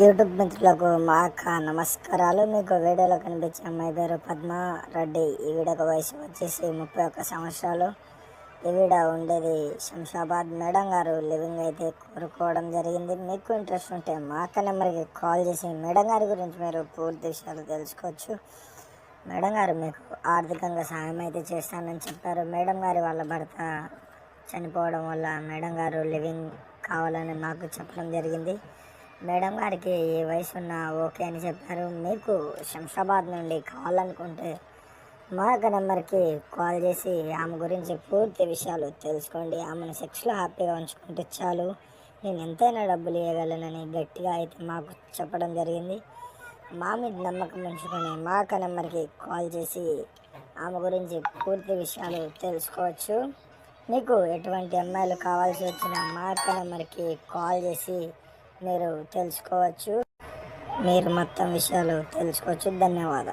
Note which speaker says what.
Speaker 1: YouTube మిత్రులకు మా అక్క నమస్కారాలు. మీకు వీడియోలో కనిపించే అమ్మాయి పేరు పద్మారెడ్డి. ఈవిడకు వయసు వచ్చేసి 31 సంవత్సరాలు. ఈవిడ ఉండేది శంషాబాద్. మేడం గారు లివింగ్ అయితే కోరుకోవడం జరిగింది. మీకు ఇంట్రెస్ట్ ఉంటే మా అక్క నెంబర్కి కాల్ చేసి మేడం గారి గురించి మీరు పూర్తి విషయాలు తెలుసుకోవచ్చు. మేడం గారు మీకు ఆర్థికంగా సహాయం అయితే చేస్తానని చెప్పారు. మేడం గారి వాళ్ళ భర్త చనిపోవడం వల్ల మేడం గారు లివింగ్ కావాలని మాకు చెప్పడం జరిగింది. మేడం గారికి ఏ వయసు ఉన్నా ఓకే అని చెప్పారు. మీకు శంషాబాద్ నుండి కావాలనుకుంటే మా యొక్క నెంబర్కి కాల్ చేసి ఆమె గురించి పూర్తి విషయాలు తెలుసుకోండి. ఆమెను సెక్స్లో హ్యాపీగా ఉంచుకుంటే చాలు, నేను ఎంతైనా డబ్బులు ఇవ్వగలనని గట్టిగా అయితే మాకు చెప్పడం జరిగింది. మా మీద నమ్మకం ఉంచుకొని మా యొక్క నెంబర్కి కాల్ చేసి ఆమె గురించి పూర్తి విషయాలు తెలుసుకోవచ్చు. మీకు ఎటువంటి అమ్మాయిలు కావాల్సి వచ్చినా మా యొక్క నెంబర్కి కాల్ చేసి మీరు తెలుసుకోవచ్చు. మీరు మొత్తం విషయాలు తెలుసుకోవచ్చు. ధన్యవాదాలు.